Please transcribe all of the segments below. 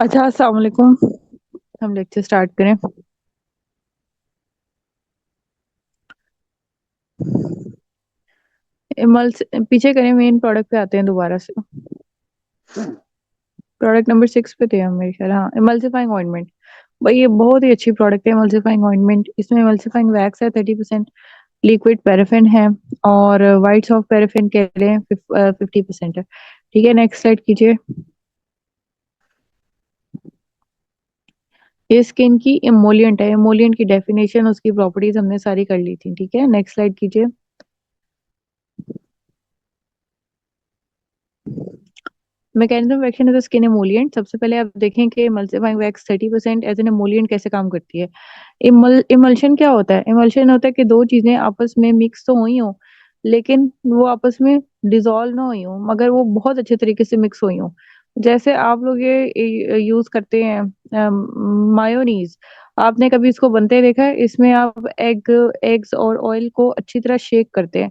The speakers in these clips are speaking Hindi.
अच्छा, अस्सलाम वालेकुम। हम लेक्चर स्टार्ट करें। इमल्स पीछे करें, मेन प्रोडक्ट पे आते हैं दोबारा से। प्रोडक्ट नंबर 6 पे थे हम, मेरे ख्याल। हाँ, इमल्सिफाइंग ऑइंटमेंट। भाई ये बहुत ही अच्छी प्रोडक्ट है इमल्सिफाइंग ऑइंटमेंट। इसमें इमल्सिफाइंग वैक्स है 30%, लिक्विड पैराफिन है, और वाइट्स ऑफ पैराफिन कह रहे हैं 50% है। ठीक है, नेक्स्ट स्लाइड कीजिए। ये स्किन की इमोलियंट है। इमोलियंट की डेफिनेशन, उसकी प्रॉपर्टीज हमने सारी कर ली थी। ठीक है, नेक्स्ट स्लाइड कीजिए। Mechanism of action as a skin emollient. सबसे पहले आप देखें कि emulsifying wax 30% as an emollient कैसे काम करती है। इमल्शन क्या होता है? इमल्शन होता है कि दो चीजें आपस में मिक्स तो हुई हो, लेकिन वो आपस में डिसॉल्व ना हुई हो, मगर वो बहुत अच्छे तरीके से मिक्स हुई हो। जैसे आप लोग ये यूज करते हैं मायोनीज। आपने कभी इसको बनते देखा है? इसमें आप एग्स और ऑयल को अच्छी तरह शेक करते हैं,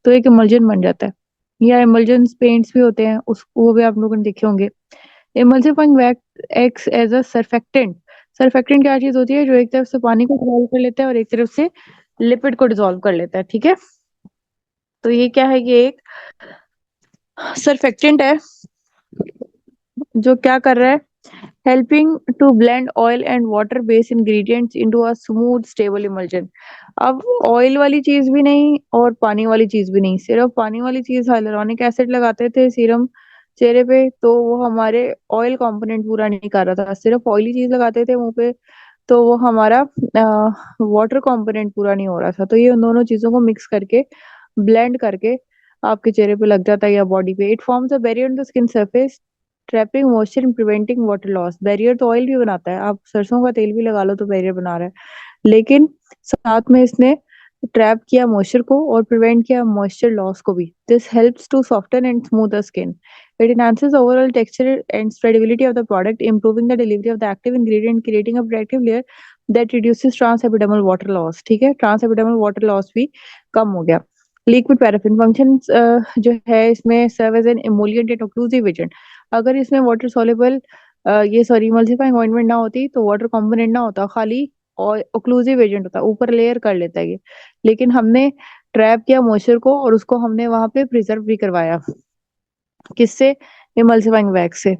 तो एक इमल्जन बन जाता है। या इमल्जन पेंट्स भी होते हैं, उस वो भी आप लोगों ने देखे होंगे। Emulsifying wax acts as a surfactant. Surfactant क्या चीज होती है? जो एक तरफ से पानी को डिसॉल्व कर लेता है और एक तरफ से लिपिड को डिसॉल्व कर लेता है। ठीक है, तो ये क्या है? ये एक सरफेक्टेंट है जो क्या कर रहा है? Helping to blend oil and water based ingredients into a smooth stable emulsion. अब ऑयल वाली चीज भी नहीं और पानी वाली चीज भी नहीं, सिर्फ पानी वाली चीज। हाइलुरोनिक एसिड लगाते थे सीरम चेहरे पे, तो वो हमारे ऑयल कंपोनेंट पूरा नहीं कर रहा था। सिर्फ ऑयली चीज लगाते थे मुंह पे, तो वो हमारा वाटर कंपोनेंट पूरा नहीं हो रहा था। तो ये उन दोनों चीजों को मिक्स करके, ब्लेंड करके आपके चेहरे पे लग जाता है या बॉडी पे। It forms a barrier on the skin surface, trapping moisture and preventing water loss. Barrier तो ऑयल भी बनाता है, आप सरसों का तेल भी लगा लो तो बैरियर बना रहा है, लेकिन साथ में इसने ट्रैप किया मॉइस्चर को और प्रिवेंट किया मॉइस्चर लॉस को भी। This helps to soften and smooth the skin. It enhances overall texture and spreadability of the product, improving the delivery of the active ingredient, creating a protective layer that reduces transepidermal water loss। ठीक है, ट्रांसएपिडर्मल वाटर लॉस भी कम हो गया। लिक्विड पैराफिन फंक्शन जो है इसमें serve as an emollient and occlusive agent. अगर इसमें वाटर सॉल्युबल ये सॉरी इमल्सिफाइंग ऑइंटमेंट ना होती तो वाटर कंपोनेंट ना होता, खाली और ओक्लूसिव एजेंट होता, ऊपर लेयर कर लेता है ये। लेकिन हमने ट्रैप किया मॉइस्चर को और उसको हमने वहां पे प्रिजर्व भी करवाया। किससे? इमल्सिफाइंग वैक्स से।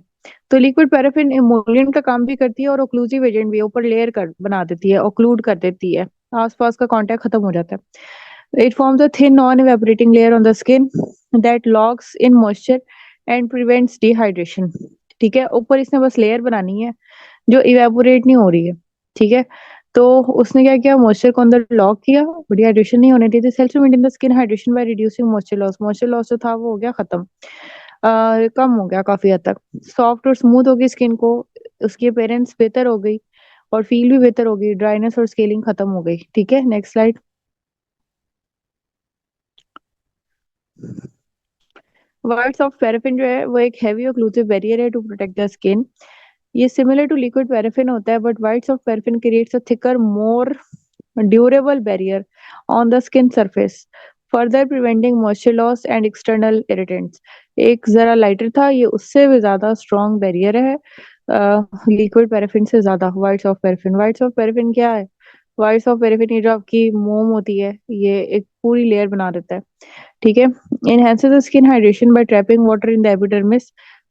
तो लिक्विड पैराफिन इमोलिएंट का काम भी करती है और ओक्लूसिव एजेंट भी, ऊपर लेयर कर बना देती है, ओक्लूड कर देती है, आसपास का कांटेक्ट खत्म हो जाता है। It forms a thin non evaporating layer on the skin that locks in moisture and prevents dehydration. ठीक है, ऊपर इसने बस लेयर बनानी है जो इवेपोरेट नहीं हो रही है। ठीक है, तो उसने क्या किया? मॉइस्चर को अंदर लॉक किया, डिहाइड्रेशन नहीं होने दी। This helps to maintain the skin hydration by reducing moisture loss. Moisture loss जो था वो हो गया खत्म, कम हो गया काफी हद तक। सॉफ्ट और स्मूथ हो गई स्किन को, उसकी अपीयरेंस बेहतर हो गई और फील भी बेहतर हो गई। ड्राइनेस और स्केलिंग खत्म हो गई। ठीक है, next slide. Whites of paraffin जो है वो एक हैवी ओक्लूसिव बैरियर है टू प्रोटेक्ट द स्किन। ये सिमिलर टू लिक्विड पैराफिन होता है, but whites of paraffin creates a thicker more durable barrier on the skin surface, further preventing moisture loss and external irritants. एक जरा लाइटर था, ये उससे भी ज्यादा स्ट्रॉन्ग बैरियर है लिक्विड पैराफिन से ज्यादा। Whites of paraffin, whites of paraffin क्या है? वाइट्स ऑफ पैराफिन ये जो आपकी मोम होती है, ये एक पूरी लेयर बना देता है। ठीक है, enhances the skin hydration by trapping water in the epidermis,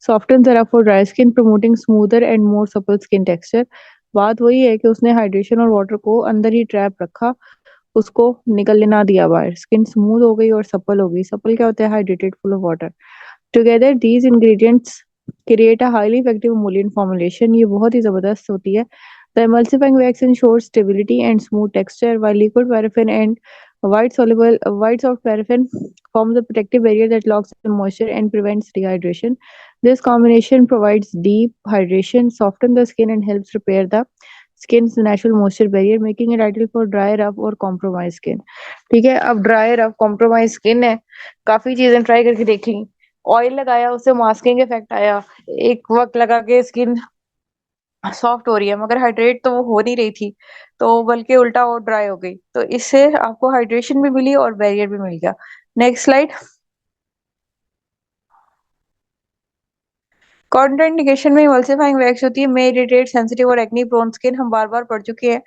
softens the rough or dry skin, promoting smoother and more supple skin texture। बात वही है कि उसने हाइड्रेशन और वाटर को अंदर ही ट्रैप रखा, उसको निकलने ना दिया बाहर। स्किन स्मूथ हो गई और सप्पल हो गई। सप्पल क्या होता है? Hydrated, full of water. Together these ingredients create a highly effective emollient formulation. ये बहुत ही जबरदस्त होती है। The emulsifying wax ensures stability and smooth texture, while liquid paraffin and white soft paraffin forms a protective barrier that locks in moisture and prevents dehydration. This combination provides deep hydration, softens the skin, and helps repair the skin's natural moisture barrier, making it ideal for dry, rough और compromised skin। ठीक है, अब ड्राई रफ कॉम्प्रोमाइज स्किन है, काफी चीजें ट्राई करके देख ली। ऑयल लगाया, उससे मास्किंग इफेक्ट आया, एक वक्त लगा के स्किन सॉफ्ट हो रही है, मगर हाइड्रेट तो वो हो नहीं रही थी, तो बल्कि उल्टा वो ड्राई हो गई। तो इससे आपको हाइड्रेशन भी मिली और बैरियर भी मिल गया। Next slide. कॉन्ट्राइंडिकेशन में इमल्सिफाइंग वैक्स होती है, मे इरिटेट सेंसिटिव और एक्नी प्रोन स्किन, हम बार बार पढ़ चुके हैं।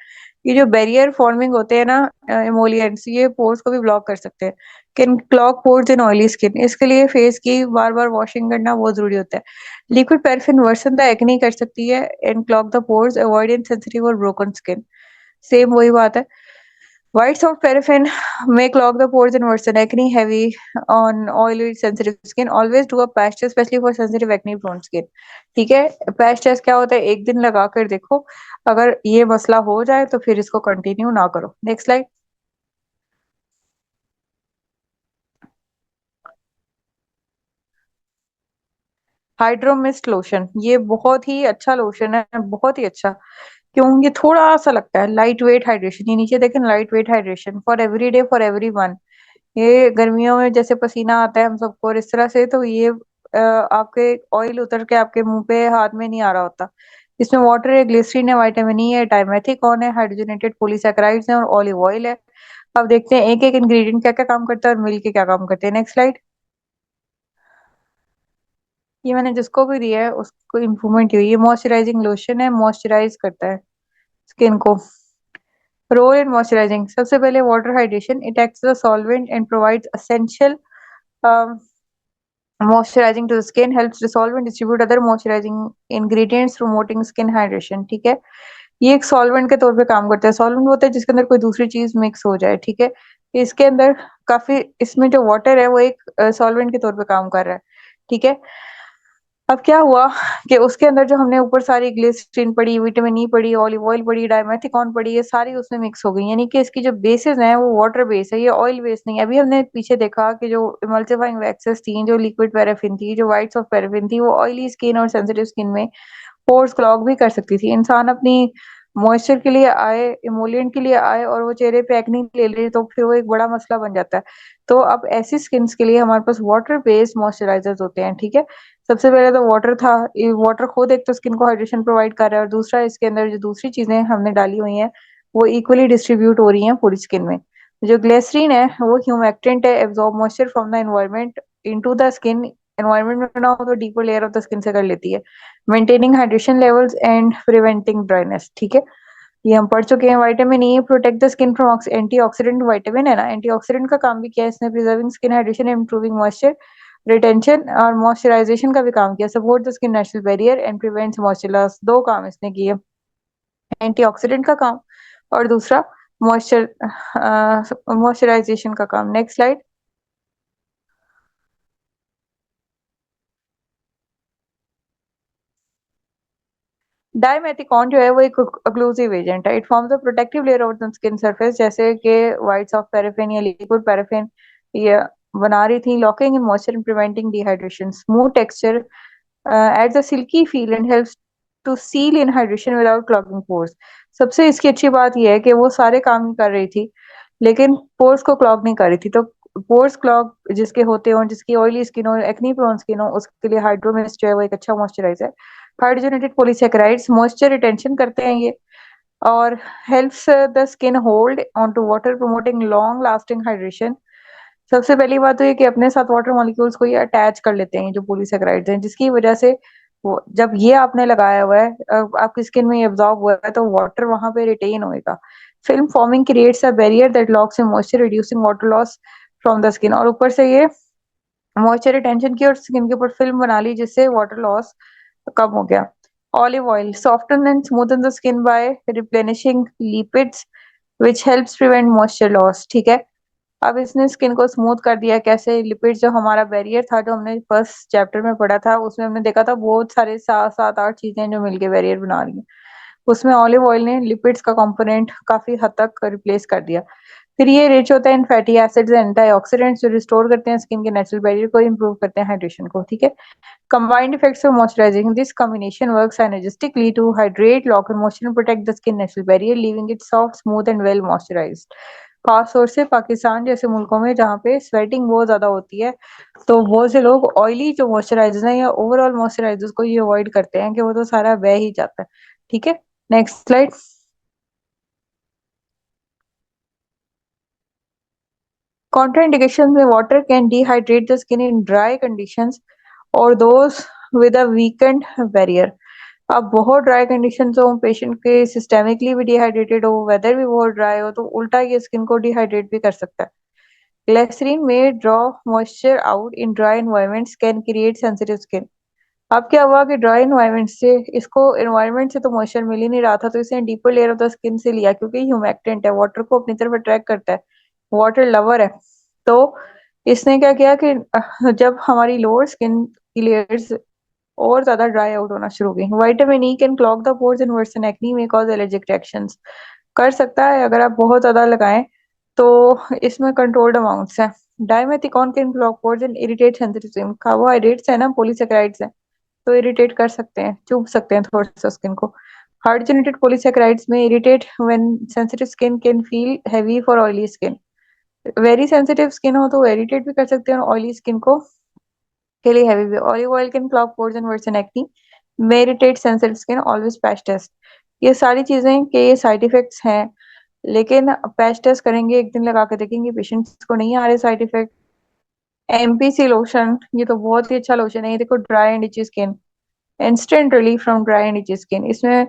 ये जो बैरियर फॉर्मिंग होते हैं ना इमोलिएंट्स, ये पोर्स को भी ब्लॉक कर सकते हैं। Can clog pores in oily skin, इसके लिए फेस की बार बार वॉशिंग करना बहुत जरूरी होता है। Liquid paraffin worsen the acne कर सकती है and clog the pores, avoid in sensitive और ब्रोकन स्किन। सेम वही बात है। White soft paraffin may clog the pores and worsen acne heavy on oily sensitive skin. Always do a patch test, especially for sensitive acne prone skin. ठीक है, पैच टेस्ट क्या होता है, एक दिन लगा कर देखो, अगर ये मसला हो जाए तो फिर इसको कंटिन्यू ना करो। Next slide. Hydro mist lotion, ये बहुत ही अच्छा लोशन है, बहुत ही अच्छा। क्यों, ये थोड़ा सा लगता है लाइट वेट हाइड्रेशन, ये नीचे देखें, light weight hydration for every day for every one. ये गर्मियों में जैसे पसीना आता है हम सबको और इस तरह से, तो ये आपके ऑयल उतर के आपके मुंह पे हाथ में नहीं आ रहा होता। इसमें वाटर है, ग्लिसरीन है, विटामिन ई है, डाइमेथिकॉन है, हाइड्रोजनेटेड पॉलीसैकेराइड्स है और ऑलिव ऑयल है। अब देखते हैं एक एक इंग्रेडिएंट क्या क्या काम करता है और मिल के क्या काम करते हैं। Next slide. ये मैंने जिसको भी दिया है उसको इम्प्रूवमेंट हुई। ये मॉइस्चराइजिंग लोशन है, मॉइस्चराइज करता है स्किन को। रोल इन मॉइस्चराइजिंग, सबसे पहले water hydration, it acts as a solvent and provides essential moisturizing to the skin, helps dissolve and distribute other moisturizing ingredients, promoting skin hydration। ठीक है, ये एक सॉल्वेंट के तौर पे काम करता है। सॉल्वेंट होता है जिसके अंदर कोई दूसरी चीज मिक्स हो जाए। ठीक है, इसके अंदर काफी, इसमें जो वाटर है वो एक सॉल्वेंट के तौर पे काम कर रहा है। ठीक है, अब क्या हुआ कि उसके अंदर जो हमने ऊपर सारी ग्लिसरीन पड़ी, विटामिन ई पड़ी, ऑलिव ऑयल पड़ी, डाइमेथिकॉन पड़ी, ये सारी उसमें मिक्स हो गई, यानी कि इसकी जो बेसिस है वो वाटर बेस है, ये ऑयल बेस नहीं है। अभी हमने पीछे देखा कि जो इमल्सिफाइंग वैक्सेस थी, जो लिक्विड पैराफिन थी, जो व्हाइट्स ऑफ पैराफिन थी, वो ऑयली स्किन और सेंसिटिव स्किन में पोर्स क्लॉग भी कर सकती थी। इंसान अपनी मॉइस्चर के लिए आए, इमोलिएंट के लिए आए और वो चेहरे पे एक्ने ले ले तो फिर वो एक बड़ा मसला बन जाता है। तो अब ऐसी स्किन के लिए हमारे पास वाटर बेस्ड मॉइस्चराइजर्स होते हैं। ठीक है, सबसे पहले तो वाटर था, ये वाटर खुद एक तो स्किन को हाइड्रेशन प्रोवाइड कर रहा है और दूसरा इसके अंदर जो दूसरी चीजें हमने डाली हुई हैं वो इक्वली डिस्ट्रीब्यूट हो रही हैं पूरी स्किन में। जो ग्लिसरीन है वो ह्यूमेक्टेंट है, absorb moisture from the environment into the skin. Environment में ना हो तो deeper layer of the skin से कर लेती है, maintaining hydration levels and preventing dryness. ठीक है, ये हम पढ़ चुके हैं। Vitamin E protect the skin from antioxidant, vitamin है ना, एंटीऑक्सीडेंट का काम भी किया है इसने, preserving skin hydration, improving moisture retention और मॉइस्चराइजेशन का भी काम किया, support the skin natural barrier and prevents moisture loss. दो काम इसने किए, एंटीऑक्सीडेंट का काम और दूसरा मॉइस्चर मॉइस्चराइजेशन का काम। Next slide. डाइमेथिकॉन जो है वो एक ओक्लूसिव एजेंट है, it forms a protective layer of the skin surface, जैसे कि व्हाइट्स ऑफ पैराफिन या लिक्विड पैराफिन ये बना रही थी, locking in moisture and preventing dehydration, smooth texture, adds a silky feel and helps to seal in hydration without clogging pores। सबसे इसकी अच्छी बात यह है कि वो सारे काम कर रही थी लेकिन पोर्स को क्लॉग नहीं कर रही थी। तो पोर्स क्लॉग जिसके होते हो, जिसकी ऑयली स्किन हो, एक्नी प्रोन स्किन हो, उसके लिए हाइड्रोमिस्ट जो है वो एक अच्छा moisturiser. Hydrogenated polysaccharides moisture retention करते हैं ये, और helps the skin hold on to water, promoting long lasting hydration. सबसे पहली बात तो ये कि अपने साथ वाटर मॉलिक्यूल्स को ये अटैच कर लेते हैं, जो पॉलीसैकेराइड्स हैं, जिसकी वजह से वो जब ये आपने लगाया हुआ है आपकी स्किन में ये एब्जॉर्ब हुआ है तो वाटर वहां पे रिटेन होएगा। Film forming creates a barrier that locks in moisture, reducing water loss from the skin, और ऊपर से ये मॉइस्चर रिटेंशन की और स्किन के ऊपर फिल्म बना ली जिससे वाटर लॉस कम हो गया। Olive oil soften and smoothen the skin by replenishing lipids which helps prevent moisture loss। ठीक है, अब इसने स्किन को स्मूथ कर दिया कैसे, लिपिड जो हमारा बैरियर था, जो हमने फर्स्ट चैप्टर में पढ़ा था, उसमें हमने देखा था बहुत सारे सात सात आठ चीजें जो मिलके बैरियर बना रही हैं, उसमें ऑलिव ऑयल ने लिपिड्स का कंपोनेंट काफी हद तक रिप्लेस कर दिया। फिर ये रिच होता है इन फैटी एसिड्स एंड एंटीऑक्सीडेंट्स जो रिस्टोर करते हैं स्किन के नेचुरल बैरियर को, इंप्रूव करते हैं हाइड्रेशन को। ठीक है, combined effects of moisturizing, this combination works synergistically to hydrate, lock in moisture and protect the skin natural barrier, leaving it soft, smooth and well moisturized। खास तौर से पाकिस्तान जैसे मुल्कों में जहाँ पे स्वेटिंग बहुत ज्यादा होती है, तो बहुत से लोग ऑयली जो मॉइस्चराइजर्स हैं या ओवरऑल मॉइस्चराइजर्स को ये अवॉइड करते हैं कि वो तो सारा बह ही जाता है। ठीक है, नेक्स्ट स्लाइड। Contraindications में water can dehydrate the skin in dry conditions or those with a weakened barrier. अब बहुत ड्राई कंडीशन हो, पेशेंट के सिस्टेमिकली भी डिहाइड्रेटेड हो, वेदर भी बहुत ड्राई हो, तो उल्टा ये स्किन को डिहाइड्रेट भी कर सकता है। ग्लिसरीन में draw moisture out in dry environments can create sensitive skin. अब क्या हुआ कि ड्राई एनवायरनमेंट से इसको एनवायरनमेंट से तो मॉइस्चर मिल ही नहीं रहा था, तो इसने deeper layer of the skin से लिया, क्योंकि ह्यूमेक्टेंट है, वाटर को अपनी तरफ अट्रैक्ट करता है, वाटर लवर है। तो इसने क्या किया कि जब हमारी लोअर स्किन की लेयर्स और ज्यादा ड्राई आउट होना शुरू हो गई, vitamin E can clog the pores and worsen acne में कॉज एलर्जिक रिएक्शंस। कर सकता है अगर आप बहुत ज्यादा लगाएं तो। इसमें कंट्रोल्ड अमाउंट्स हैं। Dimethicone can clog pores and irritate sensitive skin. Carbohydrates है ना, पॉलीसेकेराइड्स है, तो इरिटेट कर सकते हैं, चुभ सकते हैं थोड़ा सा स्किन को। हार्ड जेनेटेड पॉलीसेकेराइड्स में irritate when sensitive skin can feel heavy for oily skin. Very sensitive skin हो तो इरिटेट भी कर सकते हैं, और ऑयली स्किन को के लिए हैवी भी। Olive oil can clog pores and worsen acne. May irritate sensitive skin, always patch test. ये सारी चीजें के साइड इफेक्ट्स हैं, लेकिन पैच टेस्ट करेंगे, एक दिन लगा के देखेंगे पेशेंट्स को नहीं आ रहे साइड इफेक्ट। एमपीसी लोशन, ये तो बहुत ही अच्छा लोशन है। ये देखो, dry and इची skin, instant relief from dry and इची skin. इसमें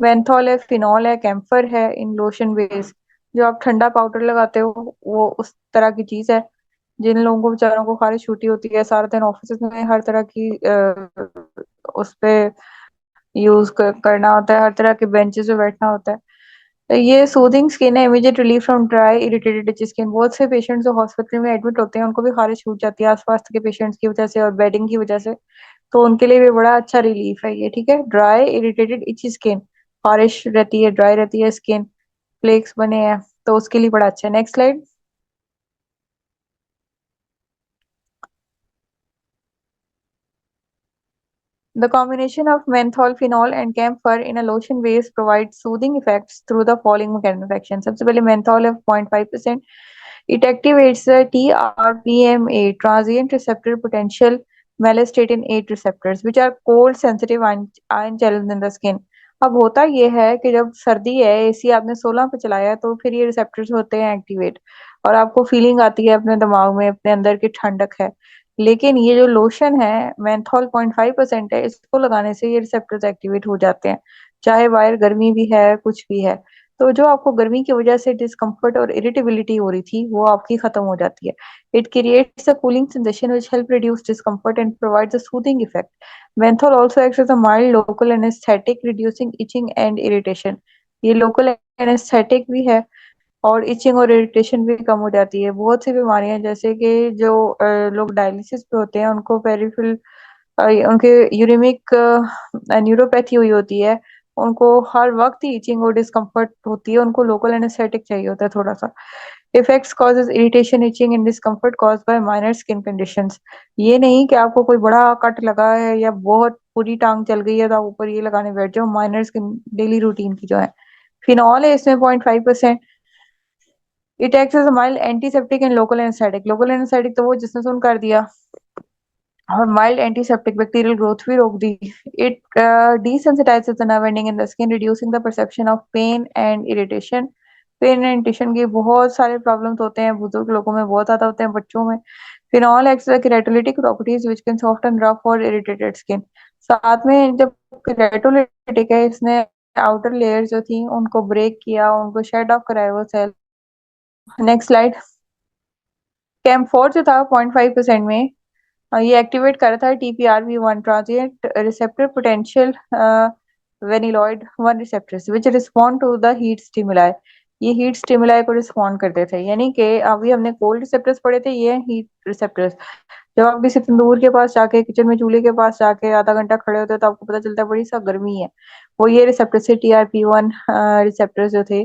मेंथॉल है, फिनॉल है, कैम्फर है इन लोशन बेस। जो आप ठंडा पाउडर लगाते हो वो उस तरह की चीज है। जिन लोगों को बेचारों को खारिश छूटी होती है सारा दिन ऑफिस में, हर तरह की उस पे यूज करना होता है, हर तरह के बेंचेस पे बैठना होता है। तो ये सूदिंग स्किन है, immediate relief from dry irritated इची skin. बहुत से पेशेंट्स जो हॉस्पिटल में एडमिट होते हैं उनको भी खारिश छूट जाती है आसपास के पेशेंट्स की वजह से और बेडिंग की वजह से, तो उनके लिए भी बड़ा अच्छा रिलीफ है ये। ठीक है, ड्राई इरिटेटेड इची स्किन, खारिश रहती है, ड्राई रहती है स्किन, फ्लेक्स बने हैं, तो उसके लिए बड़ा अच्छा है। Next slide. The combination of menthol, phenol, and camphor in a lotion base provides soothing effects through the following mechanism of action. सबसे पहले menthol है 0.5%. It activates the TRPM8 transient receptor potential melanostatin 8 receptors, which are cold sensitive ion channels in the skin. अब होता ये है कि जब सर्दी है, एसी आपने 16 पे चलाया है, तो फिर ये रिसेप्टर्स होते हैं एक्टिवेट, और आपको फीलिंग आती है अपने दिमाग में, अपने अंदर की ठंडक है। लेकिन ये जो लोशन है मेंथॉल 0.5% है, इसको लगाने से ये रिसेप्टर्स एक्टिवेट हो जाते हैं, चाहे बाहर गर्मी भी है, कुछ भी है। तो जो आपको गर्मी की वजह से डिस्कम्फर्ट और इरिटेबिलिटी हो रही थी, वो आपकी खत्म हो जाती है। It creates a cooling sensation which help reduce discomfort and provides a soothing effect. menthol also acts as a mild local anesthetic reducing itching and irritation। ये लोकल एनेस्थेटिक भी है, और इचिंग और इरिटेशन भी कम हो जाती है। बहुत सी बीमारियां, जैसे कि जो लोग डायलिसिस पे होते हैं उनको पेरिफेरल उनके यूरिमिक न्यूरोपैथी हुई होती है, उनको हर वक्त ही इचिंग और डिस्कम्फर्ट होती है, उनको लोकल एनेस्थेटिक चाहिए होता है थोड़ा सा। Effects causes irritation, etching and discomfort cause by minor skin conditions. ये नहीं कि आपको कोई बड़ा कट लगा है या बहुत पूरी टांग चल गई है तो आप ऊपर ये लगाने बैठ जाओ, माइनर स्किन डेली रूटीन की जो है। फिनॉल है इसमें 0.5%। It acts as a mild antiseptic and local anaesthetic. Local anaesthetic तो वो जिसने सुन कर दिया, और माइल्ड एंटीसेप्टिक, बैक्टीरियल ग्रोथ भी रोक दी। It desensitizes the nerve ending in the skin, reducing the perception of pain and irritation। Pain and irritation के बहुत सारे प्रॉब्लम्स होते हैं, बुजुर्ग लोगों में बहुत ज्यादा होते हैं, बच्चों में। Phenol acts like keratolytic properties which can soften rough और इरिटेटेड स्किन। साथ में जब केराटोलिटिक है, इसने आउटर लेयर जो थी उनको ब्रेक किया, उनको शेड ऑफ कराया वो सेल। Next slide. कैम्फोर जो था 0.5% में, ये एक्टिवेट कर रहा था TPRV1 transient receptor potential vanilloid 1 receptors which respond to the heat stimuli. ये हीट स्टिमुलाई को रिस्पॉन्ड करते थे, यानी कि अभी हमने कोल्ड रिसेप्टर्स पढ़े थे, ये हीट रिसेप्टर्स। जब आप किसी तंदूर के पास जाके, किचन में चूल्हे के पास जाके आधा घंटा खड़े होते हो तो आपको पता चलता है बड़ी सा गर्मी है, वो ये रिसेप्टर से TRP1 रिसेप्टर्स जो थे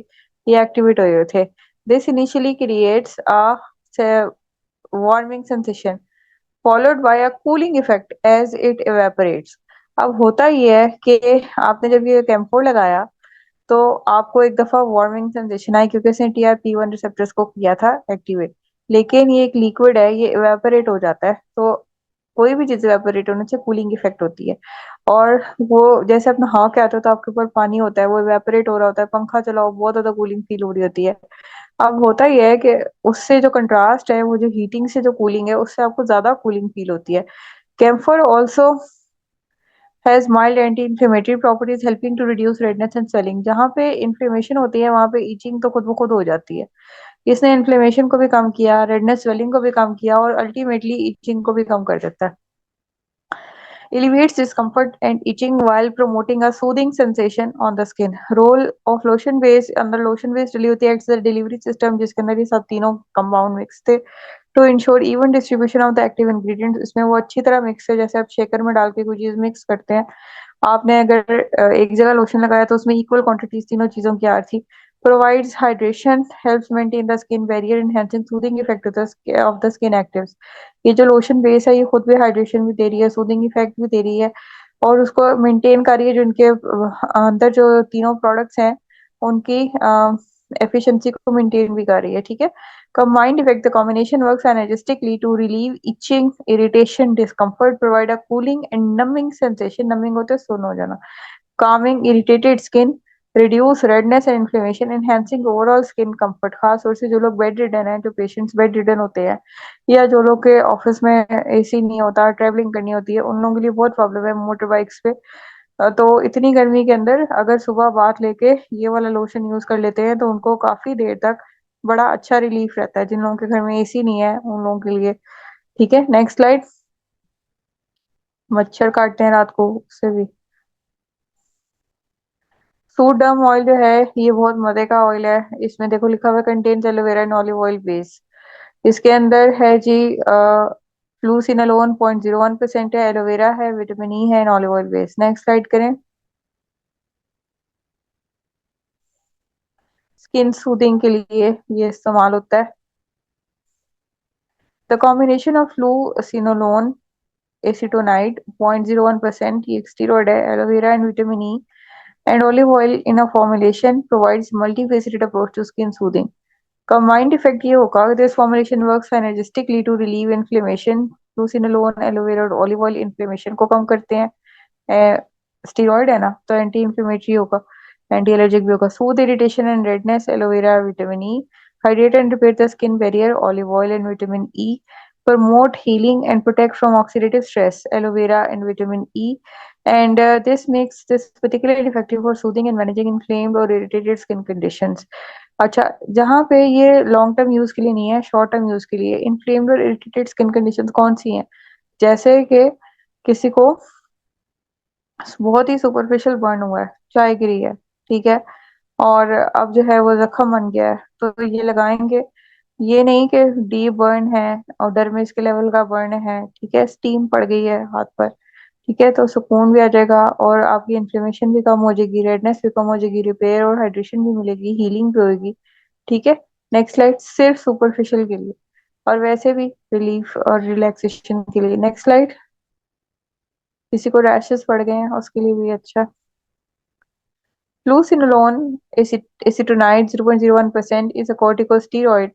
ये एक्टिवेट हुए थे। This initially creates a warming sensation followed by a cooling effect as it evaporates। अब होता ये है कि आपने जब ये कैम्फोर लगाया तो आपको एक दफा वार्मिंग सेंसेशन आई, क्योंकि इसने TRP1 रिसेप्टर्स को किया था एक्टिवेट। लेकिन ये एक लिक्विड है, ये इवेपोरेट हो जाता है, तो कोई भी चीज इवेपोरेट होने से कूलिंग इफेक्ट होती है। और वो जैसे अपना हाथ के आते हो तो आपके ऊपर पानी होता है, वो इवेपोरेट हो रहा होता है, पंखा चलाओ बहुत ज्यादा कूलिंग फील हो रही होती है। अब होता ही है कि उससे जो कंट्रास्ट है, वो जो हीटिंग से जो कूलिंग है, उससे आपको ज्यादा कूलिंग फील होती है। Camphor also has mild anti inflammatory properties helping to reduce redness and swelling. जहाँ पे इन्फ्लेमेशन होती है वहां पे इचिंग तो खुद ब खुद हो जाती है। इसने इन्फ्लेमेशन को भी कम किया, रेडनेस स्वेलिंग को भी कम किया और अल्टीमेटली इचिंग को भी कम कर देता है। Alleviates discomfort and itching while promoting a soothing sensation on the skin. Role of lotion base, अंदर lotion base डली होती है, acts as a delivery system जिसके अंदर ये सब तीनों कंपाउंड मिक्स थे to ensure even distribution of the active ingredients. इसमें वो अच्छी तरह मिक्स है, जैसे आप शेकर में डाल के कोई चीज मिक्स करते हैं। आपने अगर एक जगह लोशन लगाया तो उसमें इक्वल क्वांटिटीज तीनों चीजों की आ रही थी। Provides hydration, helps maintain the skin barrier, enhancing soothing effect of the skin actives. ये जो लोशन बेस है ये खुद भी हाइड्रेशन भी दे रही है, सूदिंग इफेक्ट भी दे रही है और उसको मेंटेन कर रही है, जो इनके अंदर जो तीनों प्रोडक्ट्स हैं उनकी एफिशिएंसी को मेंटेन भी कर रही है। ठीक है। Combined effect, the combination works synergistically to relieve itching, irritation, discomfort, provide a cooling and numbing sensation. Numbing होता है सुन्न हो जाना। Calming irritated skin, reduce redness and inflammation, enhancing overall skin comfort। खास तौर से जो लोग बेड रिडन हैं, जो पेशेंट्स बेड रिडन होते हैं या जो लोग के ऑफिस में एसी नहीं होता, ट्रेवलिंग करनी होती है, उन लोगों के लिए बहुत प्रॉब्लम है मोटर बाइक्स पे। तो इतनी गर्मी के अंदर अगर सुबह बाथ लेके ये वाला लोशन यूज कर लेते हैं तो उनको काफी देर तक बड़ा अच्छा रिलीफ रहता है। जिन लोगों के घर में एसी नहीं है उन लोगों के लिए। ठीक है, नेक्स्ट स्लाइड। मच्छर काटते हैं रात को उससे भी। सूडम ऑयल जो है ये बहुत मजे का ऑयल है। इसमें देखो लिखा हुआ है contains aloe vera and olive oil base. इसके अंदर है जी फ्लूसिनोलोन 0.01% है, एलोवेरा है, विटामिन ई है, olive oil base. Next slide करें। स्किन सूदिंग के लिए ये इस्तेमाल होता है। द कॉम्बिनेशन ऑफ फ्लूसिनोलोन एसीटोनाइड 0.01%, ये एक स्टीरॉयड है, aloe vera and vitamin E and olive oil in a formulation provides multifaceted approach to skin soothing. Combined effect ये होगा, this formulation works synergistically to relieve inflammation। Fluocinolone, aloe vera और ऑलिव ऑयल इन्फ्लेमेशन को कम करते हैं। स्टीरॉयड है ना, तो एंटी इन्फ्लेमेटरी होगा, एंटी एलर्जिक भी होगा। Soothe irritation and redness, aloe vera, vitamin E. Hydrate and repair the skin barrier, olive oil and vitamin E. Promote healing and protect from oxidative stress, aloe vera and vitamin E. And this makes this particularly effective for soothing and managing inflamed or irritated skin conditions। अच्छा, जहाँ पे ये लॉन्ग टर्म यूज के लिए नहीं है, शॉर्ट टर्म यूज के लिए। इन्फ्लेम्ड और इरिटेटेड स्किन कंडीशंस कौन सी हैं? जैसे कि किसी को बहुत ही सुपरफिशियल बर्न हुआ है, चाय गिरी है, ठीक है, और अब जो है वो जख्म बन गया है, तो ये लगाएंगे। ये नहीं कि डीप बर्न है और डर्मिस के लेवल का बर्न है, ठीक है, स्टीम पड़ गई है हाथ पर, ठीक है, तो सुकून भी आ जाएगा और आपकी इन्फ्लेमेशन भी कम हो जाएगी, रेडनेस भी कम हो जाएगी, रिपेयर और हाइड्रेशन भी मिलेगी, हीलिंग भी होगी। ठीक है। Next slide. सिर्फ सुपरफिशियल के लिए और वैसे भी रिलीफ और रिलैक्सेशन के लिए। Next slide. किसी को रैशेस पड़ गए हैं उसके लिए भी अच्छा। Fluocinolone acetonide 0.01% is a corticosteroid.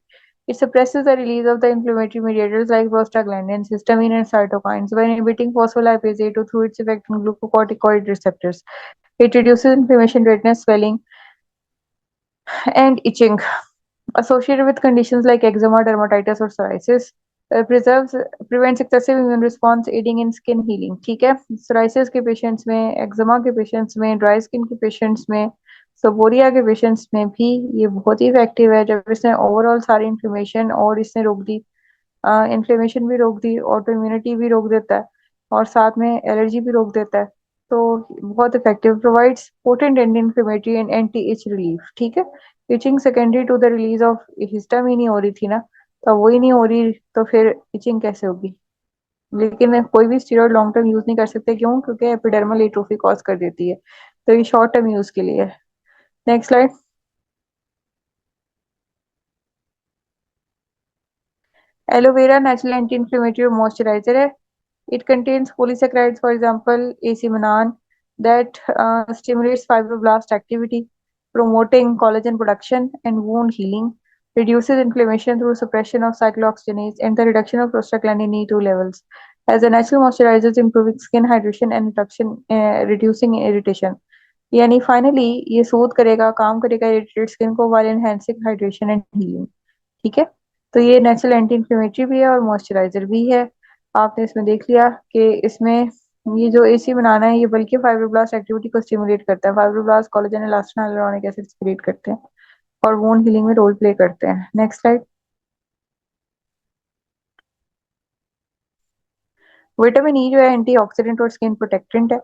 It suppresses the release of the inflammatory mediators like prostaglandins, histamine, and cytokines by inhibiting phospholipase A2 through its effect on glucocorticoid receptors. It reduces inflammation, redness, swelling, and itching associated with conditions like eczema, dermatitis, or psoriasis. Preserves prevents excessive immune response, aiding in skin healing। ठीक है, psoriasis के पेशेंट्स में, एक्जिमा के पेशेंट्स में, ड्राई स्किन के पेशेंट्स में, सोपोरिया के पेशेंट्स में भी ये बहुत ही इफेक्टिव है। जब इसने ओवरऑल सारी इन्फ्लेमेशन और इसने रोक दी, इन्फ्लेमेशन भी रोक दी, ऑटो इम्यूनिटी भी रोक देता है और साथ में एलर्जी भी रोक देता है, तो बहुत effective. Provides potent anti inflammatory and anti itch relief. ठीक है। Itching secondary to the release of histamine ही हो रही थी ना, तो वही नहीं हो रही तो फिर इचिंग कैसे होगी? लेकिन कोई भी स्टेरॉइड लॉन्ग टर्म यूज नहीं कर सकते, क्यों? क्योंकि एपिडर्मल एट्रोफी कॉज कर देती है, तो ये शॉर्ट टर्म यूज के लिए है। Next slide. Aloe vera natural anti inflammatory और मॉइस्चराइजर है। It contains polysaccharides, for example, acemanan, that stimulates fibroblast activity, promoting collagen production and wound healing, reduces inflammation through suppression of cyclooxygenase, and the reduction of prostaglandin E2 levels. As a natural moisturizer, improving skin hydration and reducing irritation. यानी फाइनली ये सूद करेगा, काम करेगा इरिटेटेड स्किन को while enhancing hydration and healing। ठीक है। तो ये नेचुरल एंटी इन्फ्लेमेटरी भी है और मॉइस्चराइजर भी है। आपने इसमें देख लिया कि इसमें ये जो एसी बनाना है ये बल्कि फाइब्रोब्लास्ट एक्टिविटी को स्टिमुलेट करता है। Fibroblast collagen elastin hyaluronic acid create करते हैं और वोन हीलिंग में रोल प्ले करते हैं। Next slide. विटामिन ई जो है एंटीऑक्सीडेंट और स्किन प्रोटेक्टेंट है।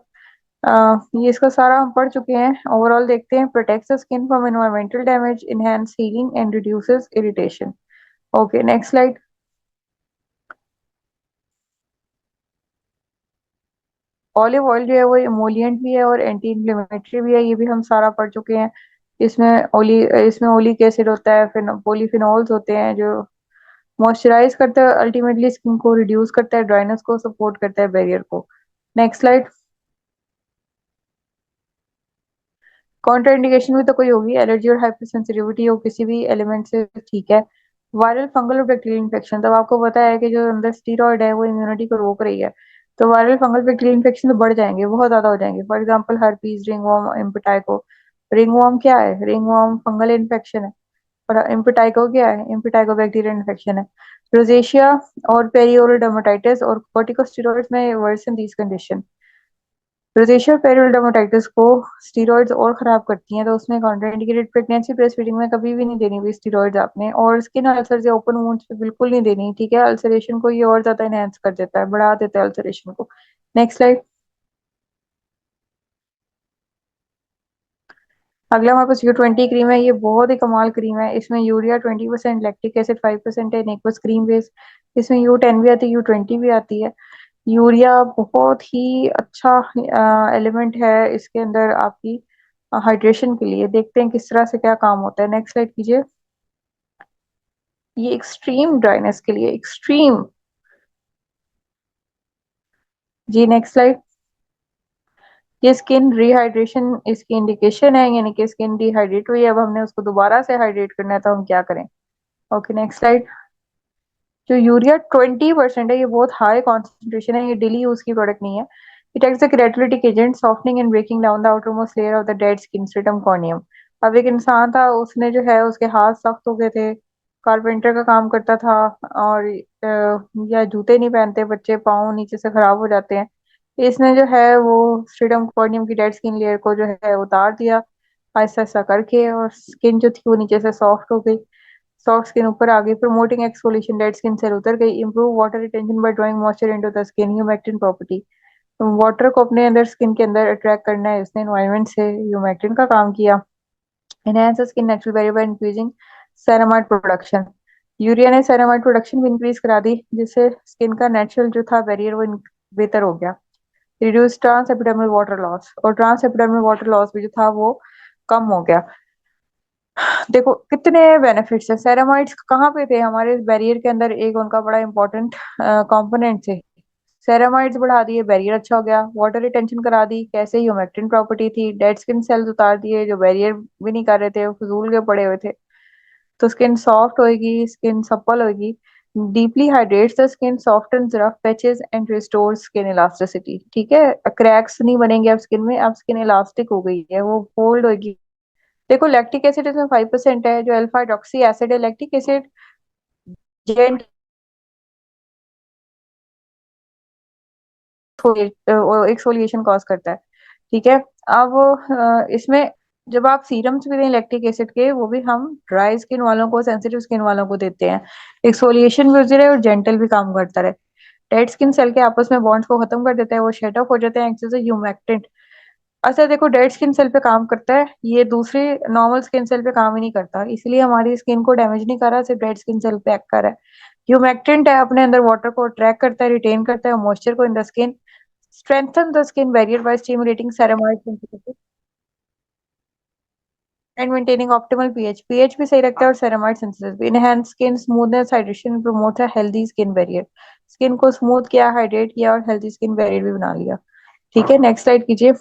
ये इसका सारा हम पढ़ चुके हैं। ओवरऑल देखते हैं, protects the skin from environmental damage, enhance healing and reduces irritation. Okay next slide. Olive oil जो है वो इमोलिएंट भी है और एंटी इन्फ्लेमेटरी भी है, ये भी हम सारा पढ़ चुके हैं। इसमें ओली इसमें ओलिक एसिड होता है, फिर पॉलीफिनॉल्स होते हैं जो मॉइस्चराइज करता है, अल्टीमेटली स्किन को रिड्यूस करता है, ड्राइनेस को सपोर्ट करता है, बैरियर को। Next slide. कॉन्ट्रा इंडिकेशन भी तो कोई होगी, एलर्जी और हाइपर सेंसिटिविटी हो किसी भी एलिमेंट से, ठीक है। वायरल फंगल और बैक्टीरियल इन्फेक्शन, तब आपको पता है कि जो अंदर स्टीरॉयड है वो इम्यूनिटी को रोक रही है, तो वायरल फंगल बैक्टीरियल इन्फेक्शन तो बढ़ जाएंगे, बहुत ज्यादा हो जाएंगे। For example herpes, ringworm, impetigo. Ringworm क्या है? रिंगवॉर्म फंगल इन्फेक्शन है। और इम्पेटाइको क्या है? इम्पेटाइको बैक्टीरियल इन्फेक्शन है। रोजेशिया और पेरियोरल डर्मेटाइटिस और कॉर्टिकोस्टेरॉइड्स में worsen these condition. Rosacea perioral dermatitis को स्टीरॉइड्स और खराब करती हैं, तो उसमें कॉन्ट्राइंडिकेटेड। प्रेगनेंसी ब्रेस्ट फीडिंग में कभी भी नहीं देनी हुई स्टीरॉइड्स आपने, और स्किन अल्सर या ओपन वुंड्स पे बिल्कुल नहीं देनी, ठीक है। अल्सरेशन को ये और ज्यादा एनहेंस कर देता है, बढ़ा देता है अल्सरेशन को। Next slide. अगला हमारे पास U20 क्रीम है। ये बहुत ही कमाल क्रीम है। इसमें यूरिया 20%, लैक्टिक एसिड 5% है, नेक्वस क्रीम बेस। इसमें U10 भी आती है, U20 भी आती है। यूरिया बहुत ही अच्छा एलिमेंट है इसके अंदर आपकी हाइड्रेशन के लिए। देखते हैं किस तरह से क्या काम होता है। नेक्स्ट स्लाइड कीजिए। ये एक्सट्रीम ड्राइनेस के लिए एक्सट्रीम। जी नेक्स्ट स्लाइड। ये स्किन रिहाइड्रेशन इसकी इंडिकेशन है, यानी कि स्किन डिहाइड्रेट हुई है, अब हमने उसको दोबारा से हाइड्रेट करना है, तो हम क्या करें? Okay next slide. जो यूरिया 20% है, ये बहुत हाई कॉन्सेंट्रेशन है, ये डेली यूज की प्रोडक्ट नहीं है। It acts the catalytic agent softening and breaking down the outermost layer of the dead skin stratum corneum. अब एक इंसान था, उसने जो है उसके हाथ सख्त हो गए थे, कारपेंटर का काम करता था, और या जूते नहीं पहनते बच्चे, पाँव नीचे से खराब हो जाते हैं। इसने जो है वो स्ट्रेटम कॉर्नियम की डेड स्किन लेयर को जो है उतार दिया आहिस्ता आहिस्ता करके, और स्किन जो थी वो नीचे से सॉफ्ट हो गई, सॉफ्ट स्किन ऊपर आ गई। Promoting exfoliation, dead skin cell उतर गई। Improve water retention by drawing moisture into the skin, humectant property. Water को अपने अंदर स्किन के अंदर अट्रैक्ट करना है इसने एनवायरनमेंट से, ह्यूमेक्टिन का काम किया। Enhance skin natural barrier by increasing ceramide production. Urea ने सेरामाइड प्रोडक्शन भी इंक्रीज करा दी, जिससे स्किन का नेचुरल जो था बैरियर वो बेहतर हो गया। Reduce trans epidermal water loss, और ट्रांस एपिडर्मल वाटर लॉस भी जो था वो कम हो गया। देखो कितने बेनिफिट्स है। सेरामाइड्स कहाँ पे थे? हमारे बैरियर के अंदर एक उनका बड़ा इंपॉर्टेंट कंपोनेंट थे। सेरामाइड्स बढ़ा दिए, बैरियर अच्छा हो गया। वाटर रिटेंशन करा दी, कैसे? ह्यूमेक्टिन प्रॉपर्टी थी। डेड स्किन सेल्स उतार दिए जो बैरियर भी नहीं कर रहे थे, वो फजूल के पड़े हुए थे, तो स्किन सॉफ्ट होएगी, स्किन सप्पल होएगी। Deeply hydrates the skin, softens rough patches and restore skin elasticity, ठीक है। क्रैक्स नहीं बनेंगे अब स्किन में, अब स्किन इलास्टिक हो गई है, वो फोल्ड होगी। देखो लैक्टिक एसिड इसमें 5% है, जो अल्फा हाइड्रोक्सी एसिड है, lactic acid gentle exfoliation cause करता है, ठीक है। अब इसमें जब आप सीरम्स भी दें लैक्टिक एसिड के, वो भी हम ड्राई स्किन वालों को, सेंसिटिव स्किन वालों को देते हैं। एक्सफोलिएशन भी होती रहे और जेंटल भी काम करता रहे। डेड स्किन सेल के आपस में बॉन्ड्स को खत्म कर देता है, वो शेड ऑफ हो जाते हैं, एक्ट एज ह्यूमेक्टेंट। अच्छा देखो, डेड स्किन सेल पे काम करता है, ये दूसरी नॉर्मल स्किन सेल पे काम ही नहीं करता, इसलिए हमारी स्किन को डैमेज नहीं कर रहा, सिर्फ डेड स्किन सेल पे एक्ट कर रहा है। ह्यूमेक्टेंट है, अपने अंदर वाटर को अट्रैक्ट करता है, रिटेन करता है मॉइस्चर को in the skin, strengthen the skin barrier by stimulating ceramide synthesis and maintaining optimal pH. pH भी सही रखता है और ceramide synthesis भी। enhance skin smoothness, hydration, promotes a healthy skin barrier। Skin को स्मूथ किया, हाइड्रेट किया और हेल्थी स्किन बैरियर भी बना लिया, ठीक है। नेक्स्ट स्लाइड कीजिए।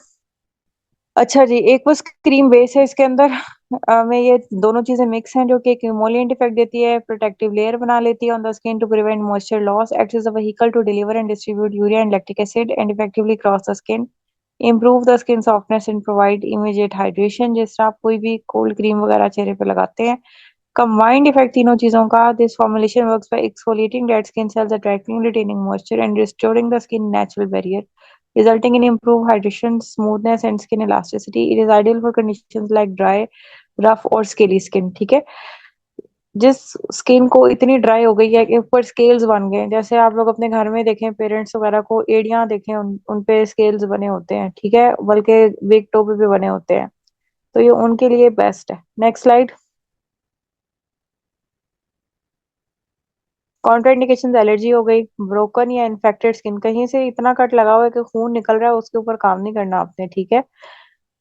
अच्छा जी, एक बस क्रीम बेस है इसके अंदर में ये दोनों चीजें मिक्स हैं, जो कि एक इमोलिएंट इफेक्ट देती है, प्रोटेक्टिव लेयर बना लेती है on the skin to prevent moisture loss, acts as a vehicle to deliver and distribute urea and lactic acid and effectively cross the skin, improve the skin softness and provide immediate hydration. जिस तरह आप कोई भी कोल्ड क्रीम वगैरह चेहरे पे लगाते हैं, कंबाइंड इफेक्ट तीनों चीजों का। This formulation works by exfoliating dead skin cells, attracting retaining moisture and restoring the skin natural barrier. resulting in improved hydration, smoothness, and skin elasticity. It is ideal for conditions like dry, rough और scaly skin. ठीक है, जिस स्किन को इतनी ड्राई हो गई है कि ऊपर स्केल्स बन गए हैं, जैसे आप लोग अपने घर में देखें पेरेंट्स वगैरह को एड़ियां देखें, उन पे स्केल्स बने होते हैं, ठीक है, बल्कि बिग टो पे भी बने होते हैं, तो ये उनके लिए बेस्ट है। Next slide. कॉन्ट्राइंडिकेशन एलर्जी हो गई, ब्रोकन या इन्फेक्टेड स्किन, कहीं से इतना कट लगा हुआ है कि खून निकल रहा है, उसके ऊपर काम नहीं करना आपने, ठीक है।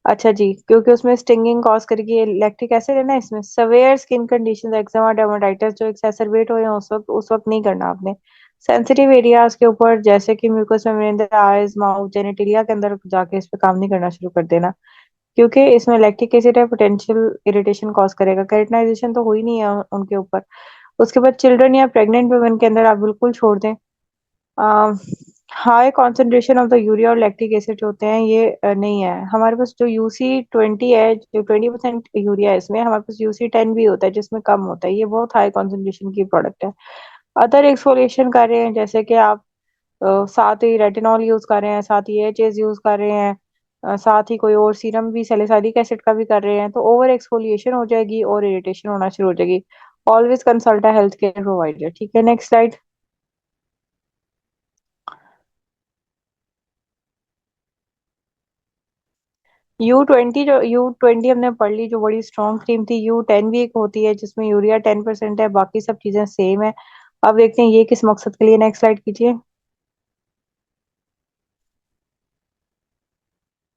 अच्छा जी, क्योंकि उसमें स्टिंगिंग कॉज करेगी, लैक्टिक एसिड है ना इसमें। Severe skin condition, eczema, dermatitis जो एक्सेसरबेट हो या उस वक्त नहीं करना आपने। सेंसिटिव एरियाज के ऊपर जैसे कि mucous membrane, eyes, mouth, genitalia के अंदर जाके इस पे काम नहीं करना शुरू कर देना, क्योंकि इसमें लैक्टिक एसिड है, पोटेंशियल इरिटेशन कॉज करेगा। केराटिनाइजेशन तो हुई नहीं है उनके ऊपर। उसके बाद चिल्ड्रन या प्रेग्नेंट वुमेन के अंदर आप बिल्कुल छोड़ दें। High concentration of the urea और लैक्टिक एसिड होते हैं, ये नहीं है हमारे पास। जो UC20 है, जो 20% यूरिया है इसमें, हमारे पास UC10 भी होता है जिसमें कम होता है, ये बहुत हाई कॉन्सेंट्रेशन की प्रोडक्ट है। अदर एक्सफोलिएशन कर रहे हैं जैसे कि आप साथ ही रेटिनॉल यूज कर रहे हैं, साथ ही AHAs यूज कर रहे हैं, साथ ही कोई और सीरम भी सैलिसाइलिक एसिड का भी कर रहे हैं, तो ओवर एक्सफोलिएशन हो जाएगी और इरिटेशन होना शुरू हो जाएगी। Always consult a health care provider, ठीक है। Next slide. U20, जो U20 हमने पढ़ ली, जो बड़ी स्ट्रॉन्ग क्रीम थी। U10 भी एक होती है जिसमें यूरिया 10% है, बाकी सब चीजें सेम है। अब देखते हैं ये किस मकसद के लिए। नेक्स्ट स्लाइड कीजिए।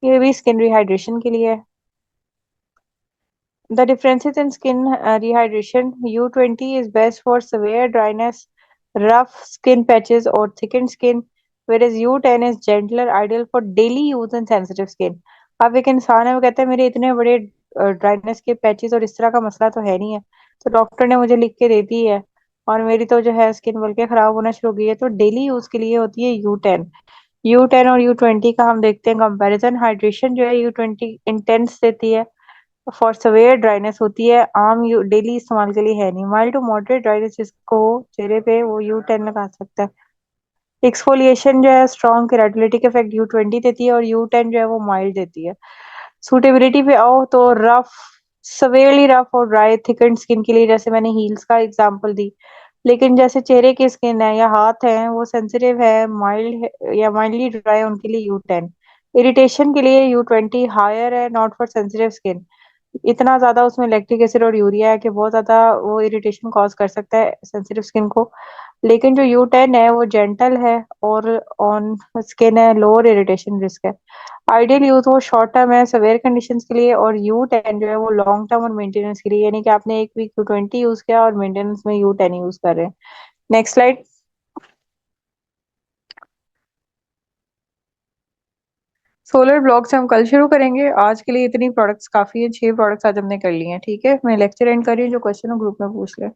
ये भी स्किन रिहाइड्रेशन के लिए है। The differences in skin rehydration: U20 is best for severe dryness, rough skin patches, or thickened skin, whereas U10 is gentler, ideal for daily use and sensitive skin. अब एक इंसान है, वो कहता है मेरे इतने बड़े ड्राइनेस के पैचेस और इस तरह का मसला तो है नहीं है, तो डॉक्टर ने मुझे लिख के दे दी है, और मेरी तो जो है स्किन बल्कि खराब होना शुरू हो गई है, तो डेली यूज के लिए होती है U10। U10 और U20 का हम देखते हैं कंपैरिजन। हाइड्रेशन जो है U20 इंटेंस देती है, फॉर सवेयर ड्राइनेस होती है, आम यू डेली इस्तेमाल के लिए है नहीं। माइल्ड टू मॉडरेट ड्राइनेस जिसको हो चेहरे पे, वो U10 लगा सकता है। एक्सफोलिएशन जो है स्ट्रॉन्ग केराटिलिटिक इफेक्ट U20 देती है, और U10 जो है वो माइल्ड देती है। सूटेबिलिटी पे आओ तो रफ, सवेरली रफ और ड्राई थिकन स्किन के लिए, जैसे मैंने हील्स का एग्जांपल दी, लेकिन जैसे चेहरे की स्किन है या हाथ है, वो सेंसिटिव है, माइल्ड या माइल्डली ड्राई, उनके लिए U10। इरिटेशन के लिए U20 हायर है, नॉट फॉर सेंसिटिव स्किन। इतना ज्यादा उसमें लैक्टिक एसिड और यूरिया है कि बहुत ज्यादा वो इरिटेशन कॉज कर सकता है सेंसिटिव स्किन को। लेकिन जो U10 है वो जेंटल है, और ऑन स्किन है, लोअर इरिटेशन रिस्क है। आइडियल यूज वो शॉर्ट टर्म है सवेयर कंडीशंस के लिए, और U10 जो है वो लॉन्ग टर्म और मेंटेनेंस के लिए, यानी कि आपने एक वीक U20 यूज किया और मेंटेनेंस में U10 यूज कर रहे हैं। Next slide. सोलर ब्लॉक से हम कल शुरू करेंगे, आज के लिए इतनी प्रोडक्ट्स काफी है, 6 प्रोडक्ट्स आज हमने कर ली हैं, ठीक है। मैं लेक्चर एंड कर रही हूँ, जो क्वेश्चन हो ग्रुप में पूछ ले।